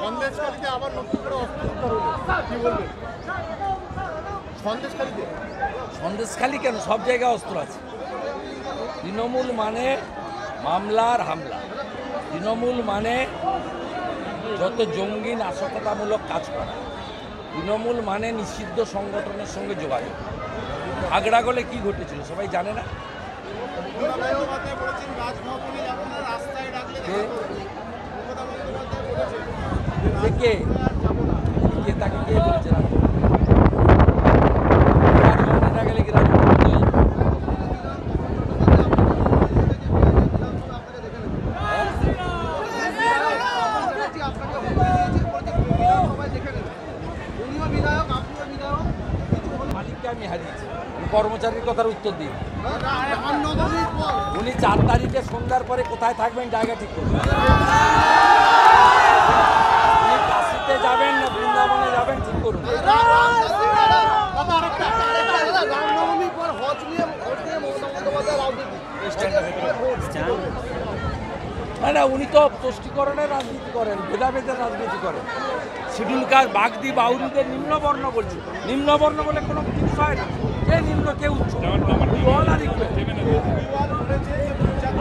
সন্দেশখালীতে আবার নতুন করে অস্ত্র কি বলবেন? সন্দেশখালী কেন, সব জায়গায় অস্ত্র আছে। তৃণমূল মানে মামলার হামলা, তৃণমূল মানে যত জঙ্গি নাশকতামূলক কাজ করা, তৃণমূল মানে নিষিদ্ধ সংগঠনের সঙ্গে যোগাযোগ। আগ্রাগলে কি ঘটেছিল সবাই জানে না? কে তাকে কে বলেছে রাজভবনে গেলে কি মালিককে আমি হারিয়েছি, কর্মচারীর কথার উত্তর দিই। উনি 4 তারিখে সন্ধ্যার পরে কোথায় থাকবেন জায়গা ঠিক করবেন। উনি কাশিতে যাবেন না বৃন্দাবনে যাবেন ঠিক করুন। না উনি তো তুষ্টিকরণের রাজনীতি করেন, ভেদাভেদের রাজনীতি করেন। শিডিউল কাস্ট বাগদি বাউরিদের নিম্নবর্ণ বলছে, নিম্নবর্ণ বলে কোনো জিনিস হয় না। কে নিম্ন কে উচ্চ,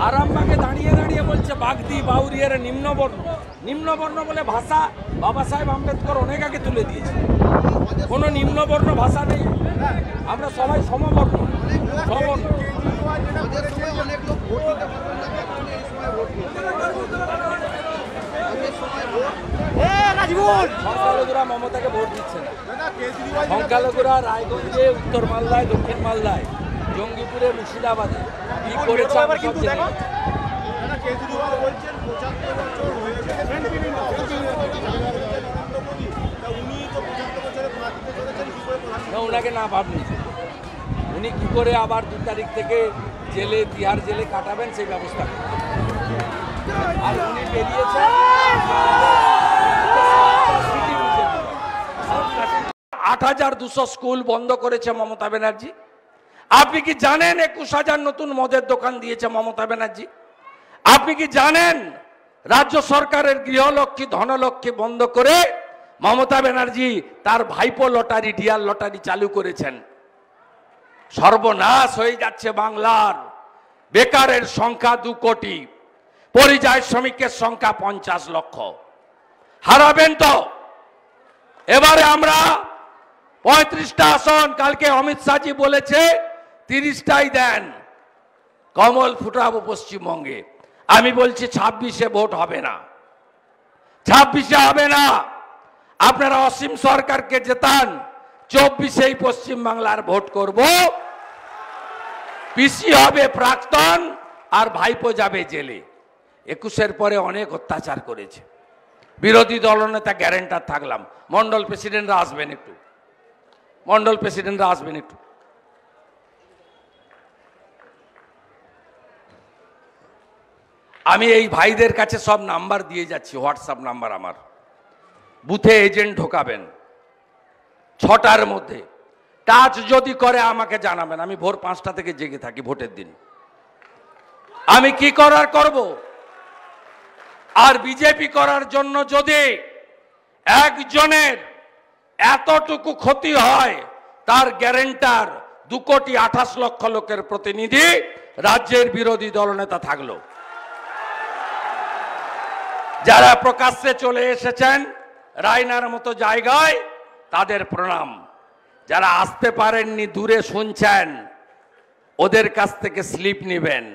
আরামবাগে দাঁড়িয়ে দাঁড়িয়ে বলছে বাগদি বাউরিয়ার নিম্নবর্ণ। নিম্নবর্ণ বলে ভাষা বাবা সাহেব আম্বেদকর অনেক আগে তুলে দিয়েছে। কোনো নিম্নবর্ণ ভাষা নেই, আমরা সবাই সমবর্ণ। সংখ্যালঘুরা মমতাকে ভোট দিচ্ছে না। সংখ্যালঘুরা রায়গঞ্জে, উত্তর মালদায়, দক্ষিণ মালদায়, জঙ্গিপুরে, মুর্শিদাবাদে কি করেছে ওনাকে না ভাবনি উনি কি করে আবার 2 তারিখ থেকে জেলে, তিহার জেলে কাটাবেন সেই ব্যবস্থা করবেন। আর উনি বেরিয়েছেন ৮,২০০ স্কুল বন্ধ করেছে মমতা ব্যানার্জি। আপনি কি জানেন ২১,০০০ নতুন মদের দোকান দিয়েছে মমতা ব্যানার্জি? আপনি কি জানেন রাজ্য সরকারের গৃহলক্ষ্মী, ধনলক্ষ্মী বন্ধ করে মমতা ব্যানার্জি তার ভাইপো লটারি, ডিয়ার লটারি চালু করেছেন? সর্বনাশ হয়ে যাচ্ছে বাংলার। বেকারের সংখ্যা 2 কোটি, পরিযায়ী শ্রমিকের সংখ্যা 50 লক্ষ। হারাবেন তো। এবারে আমরা 35টা আসন, কালকে অমিত শাহজি বলেছে 30টাই দেন, কমল ফুটাবো পশ্চিমবঙ্গে। আমি বলছি 26-এ ভোট হবে না, 26-এ হবে না। আপনারা অসীম সরকারকে জেতান, 24-এই পশ্চিমবাংলার ভোট করব। পিসি হবে প্রাক্তন আর ভাইপো যাবে জেলে। 21-এর পরে অনেক অত্যাচার করেছে। বিরোধী দলনেতা গ্যারেন্টার থাকলাম। মন্ডল প্রেসিডেন্টরা আসবেন একটু, মন্ডল প্রেসিডেন্টরা আসবেন একটু। আমি এই ভাইদের কাছে সব নাম্বার দিয়ে যাচ্ছি, হোয়াটসঅ্যাপ নাম্বার আমার। বুথে এজেন্ট ঢোকাবেন 6টার মধ্যে। টাচ যদি করে আমাকে জানাবেন। আমি ভোর 5টা থেকে জেগে থাকি ভোটের দিন। আমি কি করার করব। আর বিজেপি করার জন্য যদি একজনের এতটুকু ক্ষতি হয়, তার গ্যারেন্টার 2,28,00,000 লোকের প্রতিনিধি রাজ্যের বিরোধী দলনেতা থাকলো। যারা প্রকাশ্যে চলে এসেছেন রায়নার মতো জায়গায়, তাদের প্রণাম। যারা আসতে পারেননি, দূরে শুনছেন, ওদের কাছ থেকে স্লিপ নেবেন।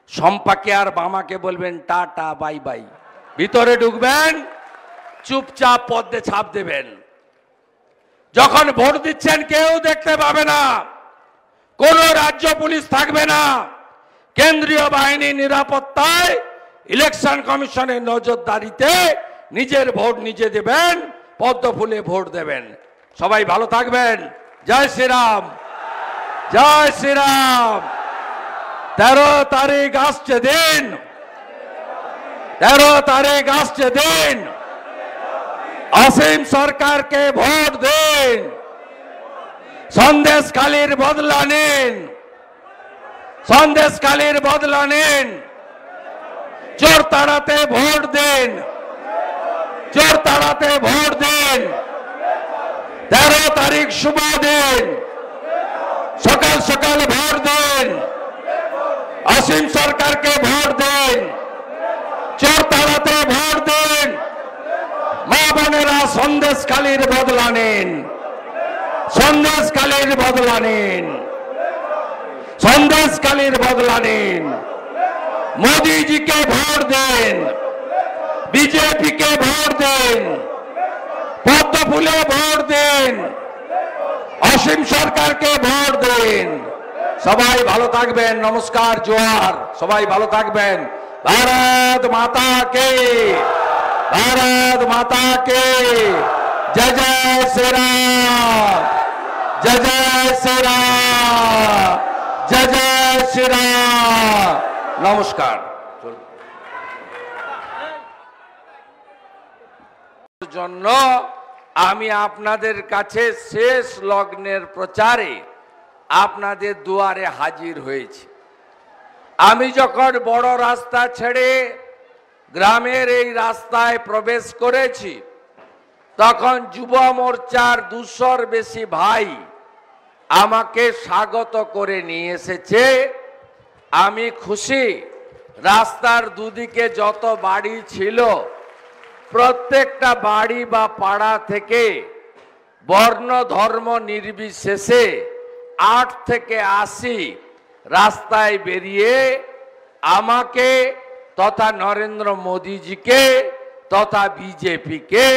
সম্পাকে আর বামাকে বলবেন টাটা বাই বাই। ভিতরে ঢুকবেন, চুপচাপ পদ্মে ছাপ দেবেন। যখন ভোট দিচ্ছেন কেউ দেখতে পাবে না, কোন রাজ্য পুলিশ থাকবে না, কেন্দ্রীয় বাহিনী নিরাপত্তায়, ইলেকশন কমিশনের নজরদারিতে নিজের ভোট নিজে দেবেন, পদ্ম ফুলে ভোট দেবেন। সবাই ভালো থাকবেন। জয় শ্রীরাম, জয় শ্রীরাম। 13 তারিখ আসছে দিন, 13 তারিখ আসছে দিন। অসীম সরকারকে ভোট দিন, সন্দেশখালীর বদলা নিন, সন্দেশখালীর বদলা নিন। চোর তাড়াতে ভোট দিন, চোর তাড়াতে ভোট দিন। 13 তারিখ শুভ দিন, সকাল সকাল ভোট দিন। অসীম সরকারকে ভোট দিন। চোর তাড়াতে ভোট দিন। মা বোনেরা সন্দেশখালীর বদলা নিন। সন্দেশখালীর বদলা নিন। সন্দেশখালীর বদলা নিন। মোদীজিকে ভোট দিন। বিজেপিকে ভোট দিন। পদ্মফুলে ভোট দিন। অসীম সরকারকে ভোট দিন। সবাই ভালো থাকবেন। নমস্কার, জোহার। সবাই ভালো থাকবেন। ভারত মাতা কে, ভারত মাতা কে জয় জয় শ্রীরাম, জয় জয় শ্রীরাম, জয় জয় শ্রীরাম। নমস্কার। জন্য আমি আপনাদের কাছে শেষ লগ্নের প্রচারে আপনাদের দুয়ারে হাজির হয়েছি। আমি যখন বড় রাস্তা ছেড়ে গ্রামের এই রাস্তায় প্রবেশ করেছি, তখন যুব মোর্চার 200-র বেশি ভাই আমাকে স্বাগত করে নিয়ে এসেছে। আমি খুশি। রাস্তার দুদিকে যত বাড়ি ছিল, প্রত্যেকটা বাড়ি বা পাড়া থেকে বর্ণ ধর্ম নির্বিশেষে 8 থেকে 80 রাস্তায় বেরিয়ে আমাকে তথা নরেন্দ্র মোদীজিকে তথা বিজেপিকে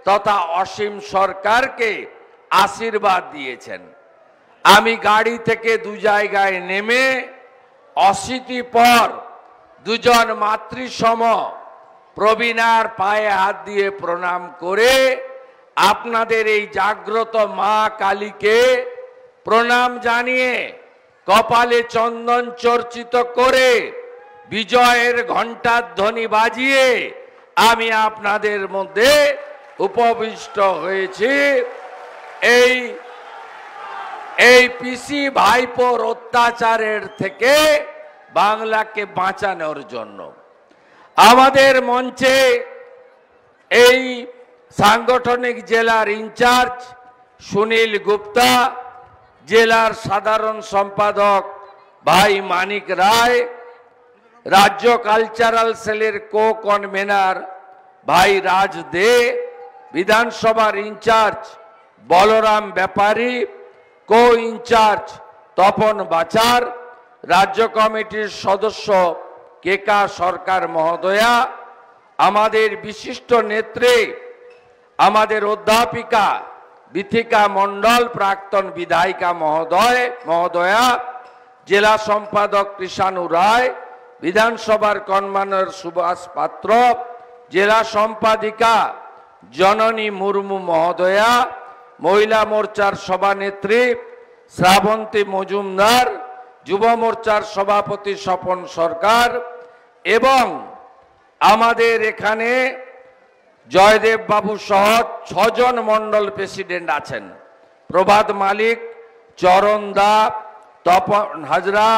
তথা অসীম সরকারকে আশীর্বাদ দিয়েছেন। আমি গাড়ি থেকে 2 জায়গায় নেমে অশীতিপর 2 জন মাতৃসম প্রবীণার পায়ে হাত দিয়ে প্রণাম করে আপনাদের এই জাগ্রত মা কালীকে প্রণাম জানিয়ে কপালে চন্দন চর্চিত করে বিজয়ের ঘণ্টার ধ্বনি বাজিয়ে আমি আপনাদের মধ্যে উপবিষ্ট হয়েছি এই পিসি ভাইপোর অত্যাচারের থেকে বাংলাকে বাঁচানোর জন্য। আমাদের মঞ্চে এই সাংগঠনিক জেলার ইনচার্জ সুনীল গুপ্তা, জেলার সাধারণ সম্পাদক ভাই মানিক রায়, রাজ্য কালচারাল সেলের কো কনভেনার ভাই রাজ দে, বিধানসভার ইনচার্জ বলরাম ব্যাপারী, কো ইনচার্জ তপন বাচার, রাজ্য কমিটির সদস্য কেকা সরকার মহোদয়া, আমাদের বিশিষ্ট নেত্রী আমাদের অধ্যাপিকা বিথিকা মণ্ডল, প্রাক্তন বিধায়িকা মহোদয়া, জেলা সম্পাদক কৃষাণু রায়, বিধানসভার কনভেনর সুভাষ পাত্র, জেলা সম্পাদিকা জননী মুর্মু মহোদয়া, মহিলা মোর্চার সভানেত্রী শ্রাবন্তী মজুমদার, যুব মোর্চার সভাপতি স্বপন সরকার এবং আমাদের এখানে জয়দেব বাবু সহ 6 জন মন্ডল প্রেসিডেন্ট আছেন। প্রভাত মালিক, চরণ দা, তপন হাজরা,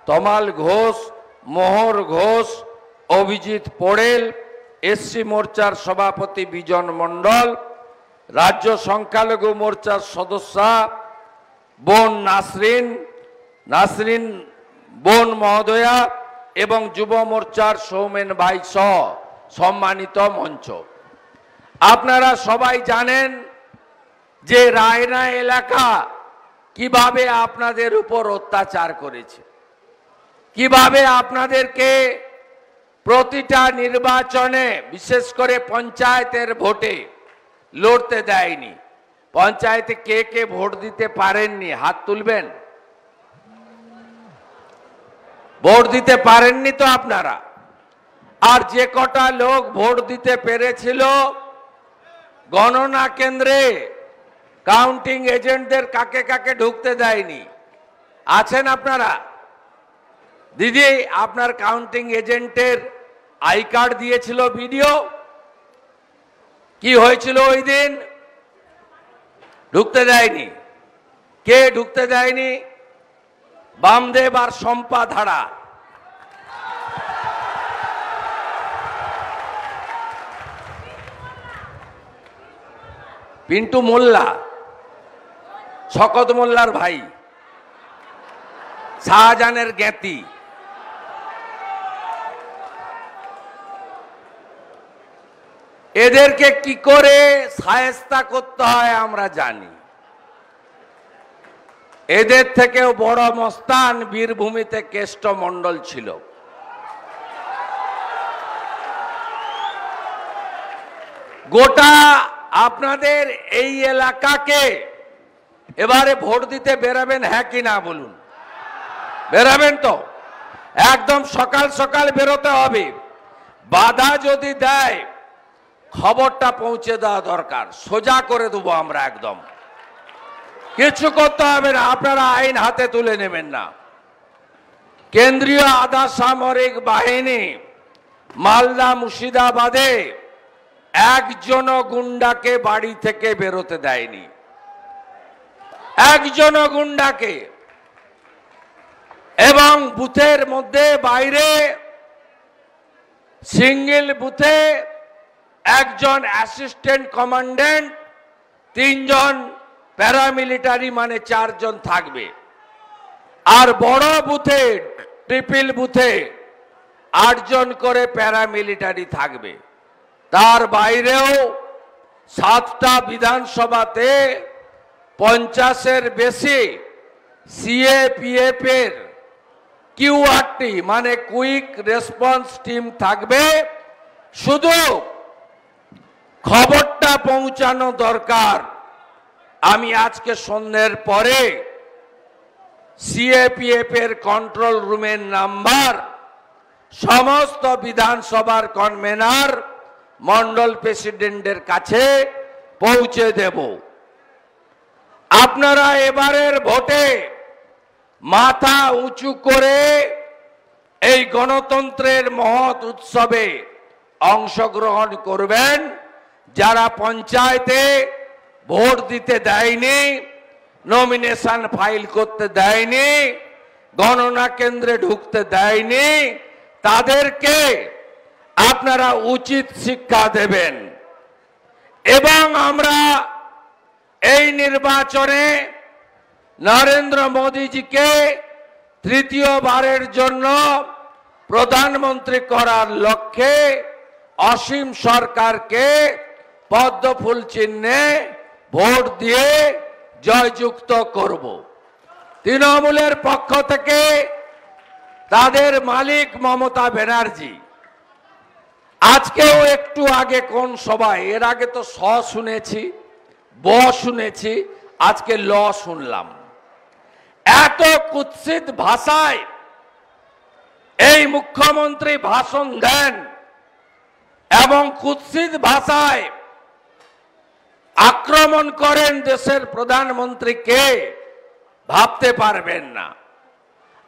তমাল ঘোষ, মোহর ঘোষ, অভিজিৎ পোড়েল, এসসি মোর্চার সভাপতি বিজন মণ্ডল, রাজ্য সংখ্যালঘু মোর্চার সদস্যা বোন নাসরিন বোন মহোদয়া এবং যুব মোর্চার সৌমেন ভাই সহ সম্মানিত মঞ্চ। আপনারা সবাই জানেন যে রায়না এলাকা কিভাবে আপনাদের উপর অত্যাচার করেছে, কিভাবে আপনাদেরকে প্রতিটা নির্বাচনে বিশেষ করে পঞ্চায়েতের ভোটে লড়তে দেয়নি। পঞ্চায়েতে কে কে ভোট দিতে পারেননি হাত তুলবেন। ভোট দিতে পারেননি তো আপনারা। আর যে কটা লোক ভোট দিতে পেরেছিল, গণনা কেন্দ্রে কাউন্টিং এজেন্টদের কাকে কাকে ঢুকতে দেয়নি। আছেন আপনারা? দিদি, আপনার কাউন্টিং এজেন্টের আই কার্ড দিয়েছিল ভিডিও, কি হয়েছিল ওই দিন? ঢুকতে দেয়নি। কে ঢুকতে দেয়নি? বামদেব আর শম্পা ধারা। পিন্টু মোল্লা, শকত মোল্লার ভাই, শাহজাহানের জ্ঞাতি। এদেরকে কি করে শায়েস্তা করতে হয় আমরা জানি। এদের থেকেও বড় মস্তান বীরভূমিতে কেষ্ট মণ্ডল ছিল। গোটা আপনাদের এই এলাকাকে এবারে ভোট দিতে বেরাবেন, হ্যাঁ কি না বলুন? বেরাবেন তো? একদম সকাল সকাল বেরোতে হবে। বাধা যদি দেয় খবরটা পৌঁছে দেওয়া দরকার, সোজা করে দেবো আমরা। একদম কিছু করতে হবে না, আপনারা আইন হাতে তুলে নেবেন না। কেন্দ্রীয় আধা সামরিক বাহিনী মালদা মুর্শিদাবাদে একজনও গুন্ডাকে বাড়ি থেকে বেরোতে দেয়নি, একজনও গুন্ডাকে। এবং বুথের মধ্যে বাইরে সিঙ্গেল বুথে একজন অ্যাসিস্ট্যান্ট কমান্ড্যান্ট, 3 জন প্যারামিলিটারি, মানে 4 জন থাকবে। আর বড় বুথে ট্রিপল বুথে 8 জন করে প্যারামিলিটারি থাকবে। তার বাইরেও 7টা বিধানসভাতে 50-এর বেশি সিএপিএফ এর কিউআরটি মানে কুইক রেসপন্স টিম থাকবে। শুধু খবরটা পৌঁছানো দরকার। আমি আজকে সন্ধ্যের পরে সিএপিএফ এর কন্ট্রোল রুমের নাম্বার সমস্ত বিধানসভার কনভেনার, মন্ডল প্রেসিডেন্টের কাছে পৌঁছে দেব। আপনারা এবারের ভোটে মাথা উঁচু করে এই গণতন্ত্রের মহৎ উৎসবে অংশগ্রহণ করবেন। যারা পঞ্চায়েতে ভোট দিতে দেয়নি, নমিনেশন ফাইল করতে দেয়নি, গণনা কেন্দ্রে ঢুকতে দেয়নি, তাদেরকে আপনারা উচিত শিক্ষা দেবেন। এবং আমরা এই নির্বাচনে নরেন্দ্র মোদীজিকে তৃতীয়বারের জন্য প্রধানমন্ত্রী করার লক্ষ্যে অসীম সরকারকে পদ্মফুল চিহ্নে ভোট দিয়ে জয়যুক্ত করব। তৃণমূলের পক্ষ থেকে তাদের মালিক মমতা ব্যানার্জি আজকেও একটু আগে কোন সভায়, এর আগে তো স শুনেছি, ব শুনেছি, আজকে ল শুনলাম। এত কুৎসিত ভাষায় এই মুখ্যমন্ত্রী ভাষণ দেন এবং কুৎসিত ভাষায় আক্রমণ করেন দেশের প্রধানমন্ত্রীকে, ভাবতে পারবেন না।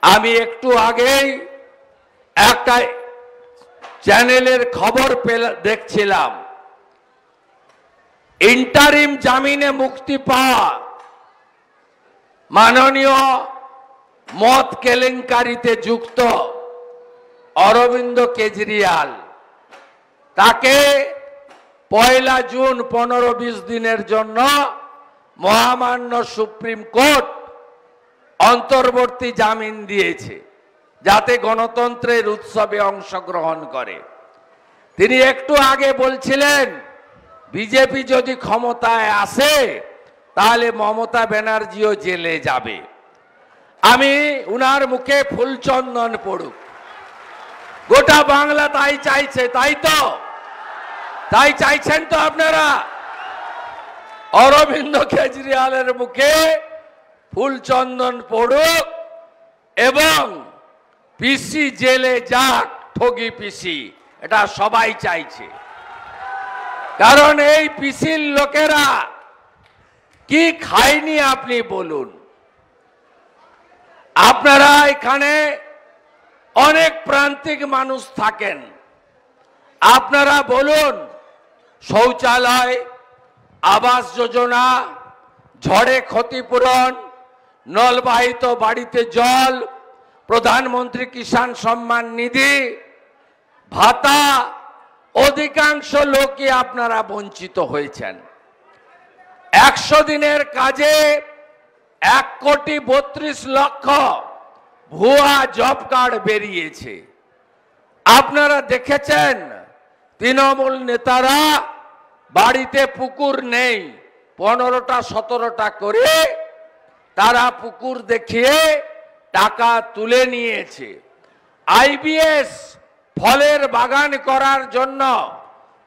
আমি একটু আগেই একটা চ্যানেলের খবর দেখছিলাম, ইন্টারিম জামিনে মুক্তি পাওয়া মাননীয় মদ কেলেঙ্কারিতে যুক্ত অরবিন্দ কেজরিওয়াল, তাকে 1 জুন 15-20 দিনের জন্য মহামান্য সুপ্রিম কোর্ট অন্তর্বর্তী জামিন দিয়েছে, যাতে গণতন্ত্রের উৎসবে অংশগ্রহণ করে। তিনি একটু আগে বলছিলেন বিজেপি যদি ক্ষমতায় আসে তাহলে মমতা ব্যানার্জিও জেলে যাবে। আমি উনার মুখে ফুলচন্দন পড়ুক, গোটা বাংলা তাই চাইছে, তাই তো? তাই চাইছেন তো আপনারা? অরবিন্দ কেজরিওয়ালের মুখে ফুলচন্দন পড়ুক এবং পিসি জেলে যাক, ঠগি পিসি, এটা সবাই চাইছে। কারণ এই পিসির লোকেরা কি খায়নি আপনি বলুন? আপনারা এখানে অনেক প্রান্তিক মানুষ থাকেন, আপনারা বলুন শৌচালয়, আবাস যোজনা, ঝড়ে ক্ষতিপূরণ, নলবাহিত বাড়িতে জল, প্রধানমন্ত্রী কিষাণ সম্মান নিধি, ভাতা, অধিকাংশ লোকই আপনারা বঞ্চিত হয়েছেন। 100 দিনের কাজে 1,32,00,000 ভুয়া জব কার্ড বেরিয়েছে। আপনারা দেখেছেন তৃণমূল নেতারা বাড়িতে পুকুর নেই, 15টা 17টা করে তারা পুকুর দেখিয়ে টাকা তুলে নিয়েছে। আইবিএস ফলের বাগান করার জন্য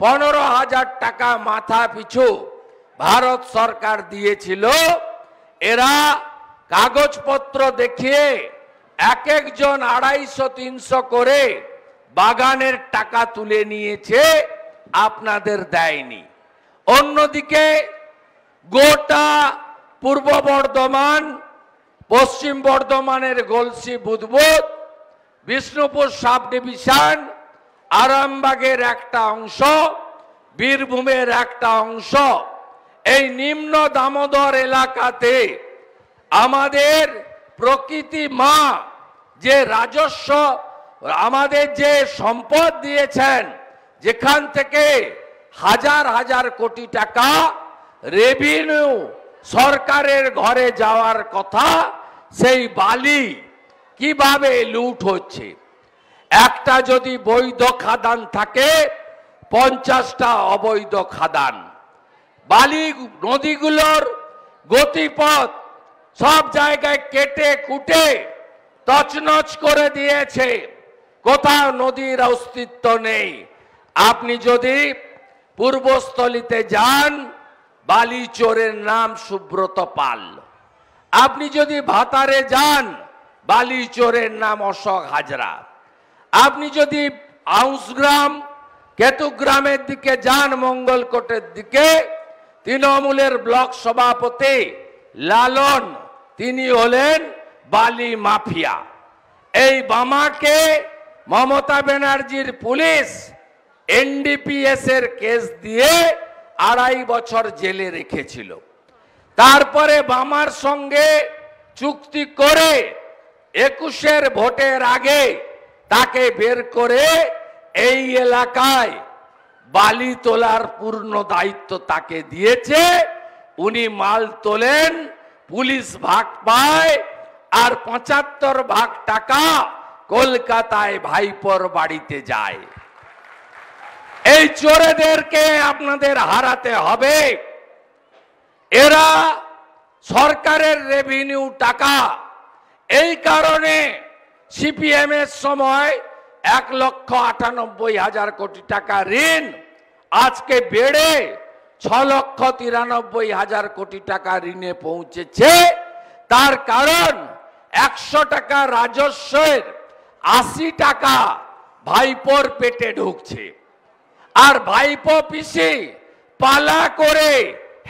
15,000 টাকা মাথা পিছু ভারত সরকার দিয়েছিল। এরা কাগজপত্র দেখিয়ে এক একজন 250-300 করে বাগানের টাকা তুলে নিয়েছে, আপনাদের দেয়নি। অন্যদিকে গোটা পূর্ব বর্ধমান, পশ্চিম বর্ধমানের গলসি বুদবুদ, বিষ্ণুপুর সাব ডিভিশন, আরামবাগের একটা অংশ, বীরভূমের একটা অংশ, এই নিম্ন দামোদর এলাকাতে আমাদের প্রকৃতি মা যে রাজস্ব, আমাদের যে সম্পদ দিয়েছেন, যেখান থেকে হাজার হাজার কোটি টাকা রেভিনিউ সরকারের ঘরে যাওয়ার কথা, সেই বালি কিভাবে লুট হচ্ছে। একটা যদি বৈধ খাদান থাকে, 50টা অবৈধ খাদান। বালি নদীগুলোর গতিপথ সব জায়গায় কেটে কুটে তছনছ করে দিয়েছে, কোথাও নদীর অস্তিত্ব নেই। আপনি যদি পূর্বস্থলীতে যান, বালি চোরের নাম সুব্রত পাল। আপনি যদি ভাতারে যান, বালি চোরের নাম অশোক হাজরা। আপনি যদি আউসগ্রাম, কেতুগ্রামের দিকে যান, মঙ্গলকোটের দিকে, তৃণমূলের ব্লক সভাপতি লালন, তিনি হলেন বালি মাফিয়া। এই বামাকে মমতা ব্যানার্জির পুলিশ এনডিপিএস এর কেস দিয়ে 2.5 বছর জেলে রেখেছিল। তারপরে বামার সঙ্গে চুক্তি করে 21-এর ভোটের আগে তাকে বের করে এই এলাকায় বালি তোলার পূর্ণ দায়িত্ব তাকে দিয়েছে। উনি মাল তোলেন, পুলিশ ভাগ পায়, আর 75 ভাগ টাকা কলকাতায় ভাইপোর বাড়িতে যায়। এই চোরেদেরকে আপনাদের হারাতে হবে। এরা সরকারের রেভিনিউ টাকা, এই কারণে সিপিএম এর সময় 1,98,000 কোটি টাকা ঋণ আজকে বেড়ে 6,93,000 কোটি টাকা ঋণে পৌঁছেছে। তার কারণ 100 টাকা রাজস্বের 80 টাকা ভাইপোর পেটে ঢুকছে, আর ভাইপো পিসি পালা করে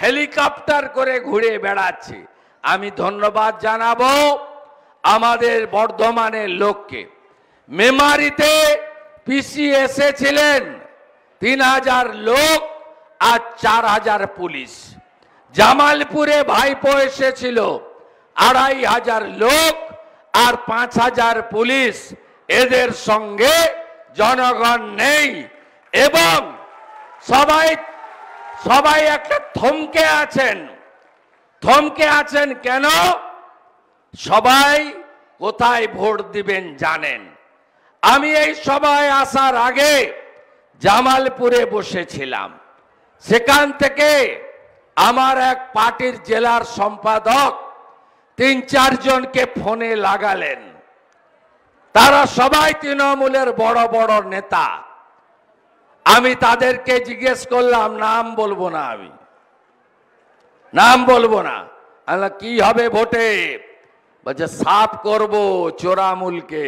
হেলিকপ্টার করে ঘুরে বেড়াচ্ছে। আমি ধন্যবাদ জানাবো আমাদের বর্ধমানের লোককে। মেমারিতে পিসি এসেছিলেন 3,000 লোক আর 4,000 পুলিশ। জামালপুরে ভাইপো এসেছিল 2,500 লোক আর 5,000 পুলিশ। এদের সঙ্গে জনগণ নেই, এবং সবাই একটা থমকে আছেন। থমকে আছেন কেন? সবাই কোথায় ভোট দিবেন জানেন। আমি এই সভায় আসার আগে জামালপুরে বসেছিলাম। সেখান থেকে আমার এক পার্টির জেলার সম্পাদক 3-4 জনকে ফোনে লাগালেন। তারা সবাই তৃণমূলের বড় বড় নেতা। আমি তাদেরকে জিজ্ঞেস করলাম, নাম বলবো না, আমি নাম বলবো না। কি হবে ভোটে? বলছে সাফ করব চোরামুলকে।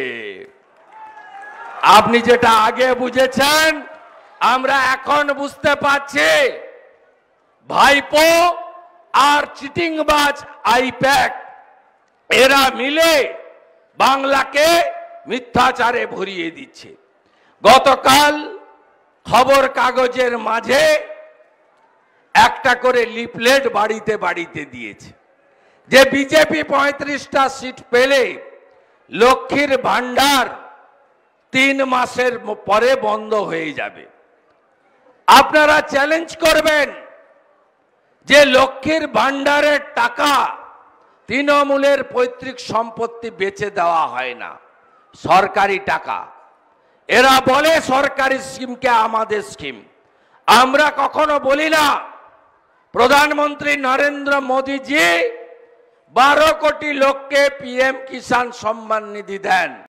আপনি যেটা আগে বুঝেছেন, আমরা এখন বুঝতে পারছি। ভাইপো আর চিটিংবাজ আইপ্যাক এরা মিলে বাংলাকে মিথ্যাচারে ভরিয়ে দিচ্ছে। গতকাল খবর কাগজের মাঝে একটা করে লিফলেট বাড়িতে বাড়িতে দিয়েছে যে বিজেপি 35টা সিট পেলে লক্ষ্মীর ভান্ডার 3 মাসের পরে বন্ধ হয়ে যাবে। আপনারা চ্যালেঞ্জ করবেন যে লক্ষ্মীর ভাণ্ডারের টাকা তৃণমূলের পৈতৃক সম্পত্তি বেচে দেওয়া হয় না, সরকারি টাকা। এরা বলে সরকারি স্কিমকে আমাদের স্কিম। আমরা কখনো বলি না প্রধানমন্ত্রী নরেন্দ্র মোদীজি 12 কোটি লোককে পিএম কিষাণ সম্মান নিধি দেন।